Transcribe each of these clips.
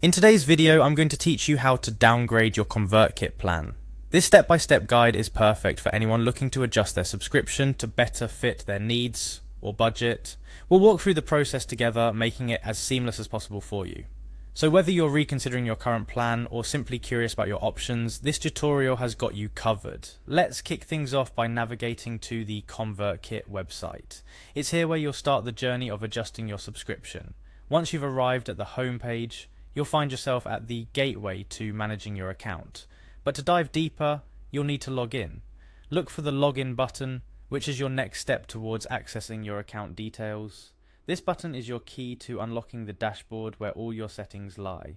In today's video, I'm going to teach you how to downgrade your ConvertKit plan. This step-by-step guide is perfect for anyone looking to adjust their subscription to better fit their needs or budget. We'll walk through the process together, making it as seamless as possible for you. So whether you're reconsidering your current plan or simply curious about your options, this tutorial has got you covered. Let's kick things off by navigating to the ConvertKit website. It's here where you'll start the journey of adjusting your subscription. Once you've arrived at the home page, you'll find yourself at the gateway to managing your account. But to dive deeper, you'll need to log in. Look for the login button, which is your next step towards accessing your account details. This button is your key to unlocking the dashboard where all your settings lie.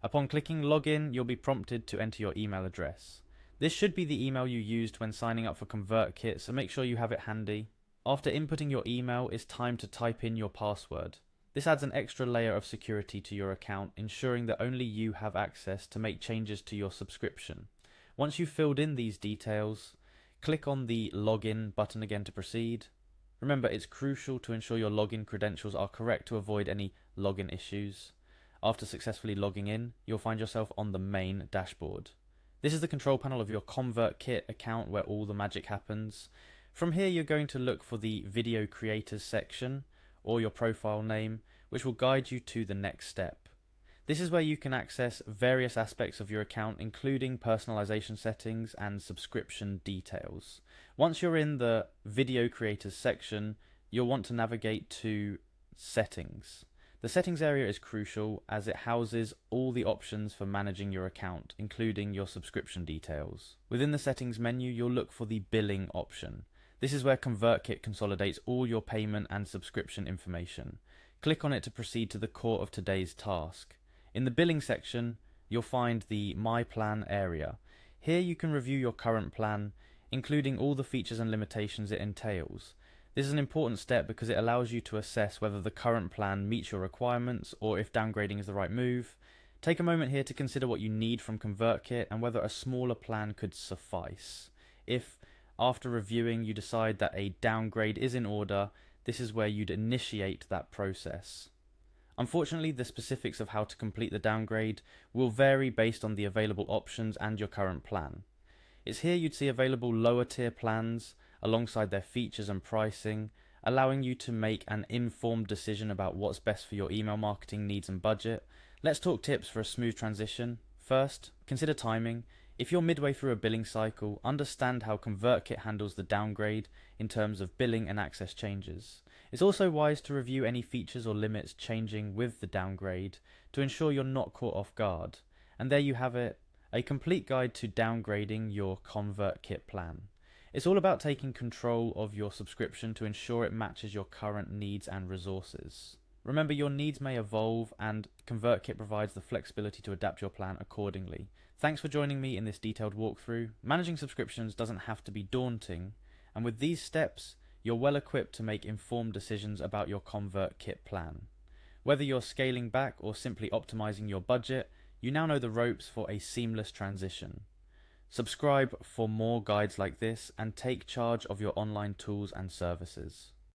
Upon clicking login, you'll be prompted to enter your email address. This should be the email you used when signing up for ConvertKit, so make sure you have it handy. After inputting your email, it's time to type in your password. This adds an extra layer of security to your account, ensuring that only you have access to make changes to your subscription. Once you've filled in these details, click on the login button again to proceed. Remember, it's crucial to ensure your login credentials are correct to avoid any login issues. After successfully logging in, you'll find yourself on the main dashboard. This is the control panel of your ConvertKit account where all the magic happens. From here, you're going to look for the Video Creators section or your profile name, which will guide you to the next step. This is where you can access various aspects of your account, including personalization settings and subscription details. Once you're in the Video Creators section, you'll want to navigate to Settings. The settings area is crucial as it houses all the options for managing your account, including your subscription details. Within the settings menu, you'll look for the billing option. This is where ConvertKit consolidates all your payment and subscription information. Click on it to proceed to the core of today's task. In the billing section, you'll find the My Plan area. Here you can review your current plan, including all the features and limitations it entails. This is an important step because it allows you to assess whether the current plan meets your requirements or if downgrading is the right move. Take a moment here to consider what you need from ConvertKit and whether a smaller plan could suffice. If, after reviewing, you decide that a downgrade is in order, this is where you'd initiate that process. Unfortunately, the specifics of how to complete the downgrade will vary based on the available options and your current plan. It's here you'd see available lower tier plans alongside their features and pricing, allowing you to make an informed decision about what's best for your email marketing needs and budget. Let's talk tips for a smooth transition. First, consider timing. If you're midway through a billing cycle, understand how ConvertKit handles the downgrade in terms of billing and access changes. It's also wise to review any features or limits changing with the downgrade to ensure you're not caught off guard. And there you have it, a complete guide to downgrading your ConvertKit plan. It's all about taking control of your subscription to ensure it matches your current needs and resources. Remember, your needs may evolve and ConvertKit provides the flexibility to adapt your plan accordingly. Thanks for joining me in this detailed walkthrough. Managing subscriptions doesn't have to be daunting, and with these steps, you're well equipped to make informed decisions about your ConvertKit plan. Whether you're scaling back or simply optimizing your budget, you now know the ropes for a seamless transition. Subscribe for more guides like this and take charge of your online tools and services.